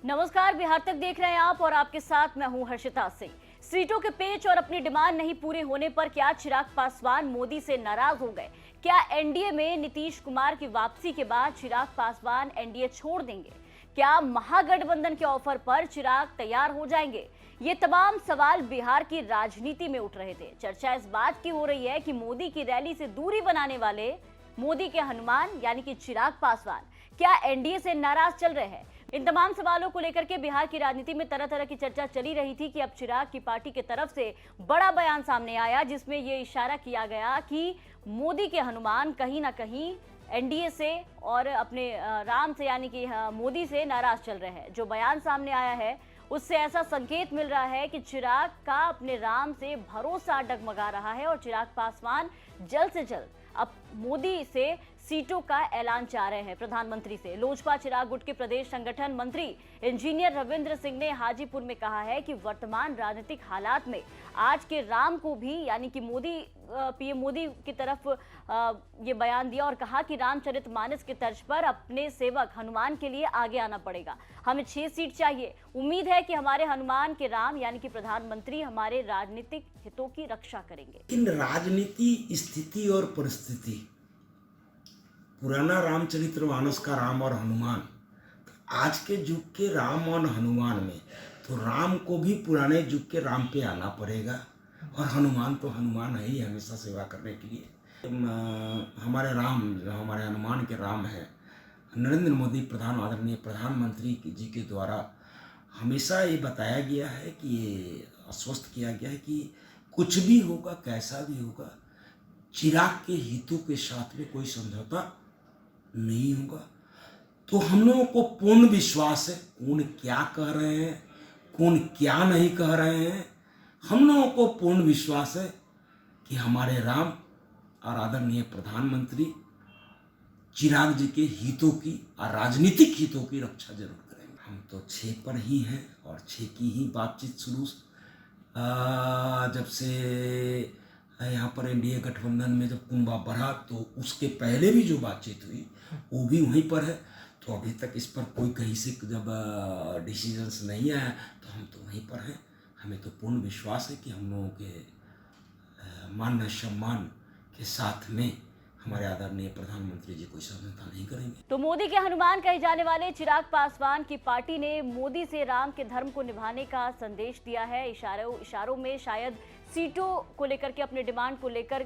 नमस्कार, बिहार तक देख रहे हैं आप और आपके साथ मैं हूं हर्षिता सिंह। सीटों के पेच और अपनी डिमांड नहीं पूरे होने पर क्या चिराग पासवान मोदी से नाराज हो गए? क्या एनडीए में नीतीश कुमार की वापसी के बाद चिराग पासवान एनडीए छोड़ देंगे? क्या महागठबंधन के ऑफर पर चिराग तैयार हो जाएंगे? ये तमाम सवाल बिहार की राजनीति में उठ रहे थे। चर्चा इस बात की हो रही है कि मोदी की रैली से दूरी बनाने वाले मोदी के हनुमान यानी कि चिराग पासवान क्या एनडीए से नाराज चल रहे हैं? इन तमाम सवालों को लेकर के बिहार की राजनीति में तरह तरह की चर्चा चली रही थी कि अब चिराग की पार्टी की तरफ से बड़ा बयान सामने आया जिसमें यह इशारा किया गया कि मोदी के हनुमान कहीं ना कहीं एनडीए से और अपने राम से यानी कि मोदी से नाराज चल रहे हैं। जो बयान सामने आया है उससे ऐसा संकेत मिल रहा है कि चिराग का अपने राम से भरोसा डगमगा रहा है और चिराग पासवान जल्द से जल्द अब मोदी से सीटों का ऐलान चाह रहे हैं, प्रधानमंत्री से। लोजपा चिराग गुट के प्रदेश संगठन मंत्री इंजीनियर रविंद्र सिंह ने हाजीपुर में कहा है कि वर्तमान राजनीतिक हालात में आज के राम को भी यानी कि पीएम मोदी की तरफ ये बयान दिया और कहा कि रामचरितमानस के तर्ज पर अपने सेवक हनुमान के लिए आगे आना पड़ेगा। हमें 6 सीट चाहिए। उम्मीद है कि हमारे हनुमान के राम यानी कि प्रधानमंत्री हमारे राजनीतिक हितों की रक्षा करेंगे। इन राजनीति स्थिति और परिस्थिति, पुराना रामचरितमानस का राम और हनुमान, आज के युग के राम और हनुमान में तो राम को भी पुराने युग के राम पे आना पड़ेगा और हनुमान तो हनुमान है ही हमेशा सेवा करने के लिए। हमारे राम जो हमारे हनुमान के राम है, नरेंद्र मोदी आदरणीय प्रधानमंत्री जी के द्वारा हमेशा ये बताया गया है कि ये आश्वस्त किया गया है कि कुछ भी होगा, कैसा भी होगा, चिराग के हितों के साथ में कोई समझौता नहीं होगा। तो हम लोगों को पूर्ण विश्वास है, कौन क्या कह रहे हैं, कौन क्या नहीं कह रहे हैं, हम लोगों को पूर्ण विश्वास है कि हमारे राम और आदरणीय प्रधानमंत्री चिराग जी के हितों की और राजनीतिक हितों की रक्षा जरूर करेंगे। हम तो 6 पर ही हैं और 6 की ही बातचीत शुरू जब से यहाँ पर एनडीए गठबंधन में जब कुंभा बढ़ा तो उसके पहले भी जो बातचीत हुई वो भी वहीं पर है। तो अभी तक इस पर कोई कहीं से जब डिसीजंस नहीं आया तो हम तो वहीं पर हैं। हमें तो पूर्ण विश्वास है कि हम लोगों के मान सम्मान के साथ में हमारे आदरणीय प्रधानमंत्री जी कोई समझौता नहीं करेंगे। तो मोदी के हनुमान कहे जाने वाले चिराग पासवान की पार्टी ने मोदी से राम के धर्म को निभाने का संदेश दिया है। इशारों में शायद सीटों को लेकर के अपने डिमांड को लेकर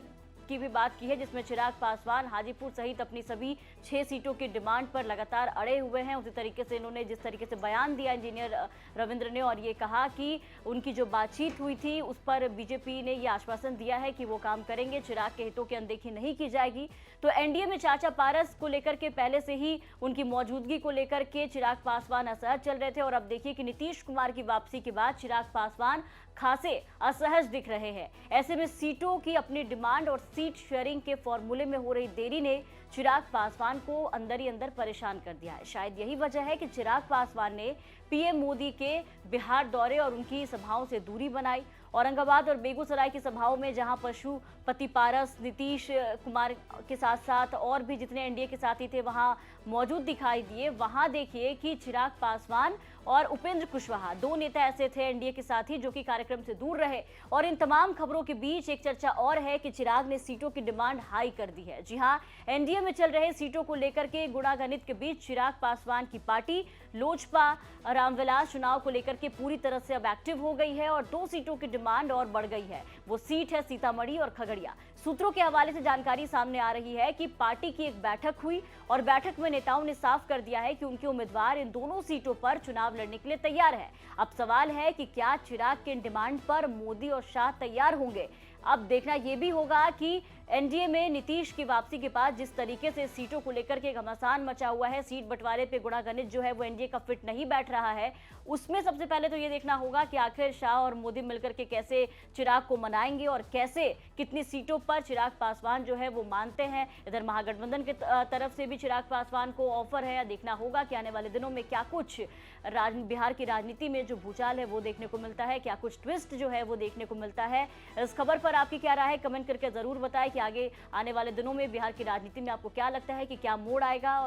की भी बात की है, जिसमें चिराग पासवान हाजीपुर सहित अपनी सभी 6 सीटों की डिमांड पर लगातार अड़े हुए हैं। उसी तरीके से इन्होंने जिस तरीके से बयान दिया इंजीनियर रविंद्र ने और ये कहा कि उनकी जो बातचीत हुई थी उस पर बीजेपी ने ये आश्वासन दिया है कि वो काम करेंगे, चिराग के हितों की अनदेखी नहीं की जाएगी। तो एनडीए में चाचा पारस को लेकर के पहले से ही उनकी मौजूदगी को लेकर के चिराग पासवान असहज चल रहे थे और अब देखिए कि नीतीश कुमार की वापसी के बाद चिराग पासवान खासे असहज दिख रहे हैं। ऐसे में सीटों की अपनी डिमांड और सीट शेयरिंग के फॉर्मूले में हो रही देरी ने चिराग पासवान को अंदर ही अंदर परेशान कर दिया है। शायद यही वजह है कि चिराग पासवान ने पीएम मोदी के बिहार दौरे और उनकी सभाओं से दूरी बनाई। औरंगाबाद और बेगूसराय की सभाओं में जहां पशुपति पारस, नीतीश कुमार के साथ साथ और भी जितने एनडीए के साथी थे वहां मौजूद दिखाई दिए, वहां देखिए कि चिराग पासवान और उपेंद्र कुशवाहा 2 नेता ऐसे थे एनडीए के साथी जो कि कार्यक्रम से दूर रहे। और इन तमाम खबरों के बीच एक चर्चा और है कि चिराग ने सीटों की डिमांड हाई कर दी है। जी हां, एनडीए में चल रहे सीटों को लेकर के गुणागणित के बीच चिराग पासवान की पार्टी लोजपा रामविलास चुनाव को लेकर के पूरी तरह से अब एक्टिव हो गई है और 2 सीटों की डिमांड और बढ़ गई है। वो सीट है सीतामढ़ी और खगड़िया। सूत्रों के हवाले से जानकारी सामने आ रही है कि पार्टी की एक बैठक हुई और बैठक में नेताओं ने साफ कर दिया है कि उनके उम्मीदवार इन दोनों सीटों पर चुनाव लड़ने के लिए तैयार है। अब सवाल है कि क्या चिराग के डिमांड पर मोदी और शाह तैयार होंगे? अब देखना यह भी होगा कि एनडीए में नीतीश की वापसी के बाद जिस तरीके से सीटों को लेकर के घमासान मचा हुआ है, सीट बंटवारे पे गुणागणित जो है वो एनडीए का फिट नहीं बैठ रहा है, उसमें सबसे पहले तो ये देखना होगा कि आखिर शाह और मोदी मिलकर के कैसे चिराग को मनाएंगे और कैसे कितनी सीटों पर चिराग पासवान जो है वो मानते हैं। इधर महागठबंधन की तरफ से भी चिराग पासवान को ऑफर है। देखना होगा कि आने वाले दिनों में क्या कुछ बिहार की राजनीति में जो भूचाल है वो देखने को मिलता है, क्या कुछ ट्विस्ट जो है वो देखने को मिलता है। इस खबर पर आपकी क्या राय है, कमेंट करके जरूर बताएं कि आगे आने वाले दिनों में बिहार की राजनीति में आपको क्या लगता है कि क्या मोड़ आएगा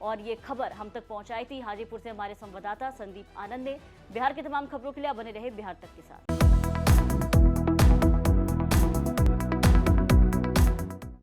और ये खबर हम तक पहुंचाई थी हाजीपुर से हमारे संवाददाता संदीप आनंद ने। बिहार की तमाम खबरों के लिए आप बने रहे बिहार तक के साथ।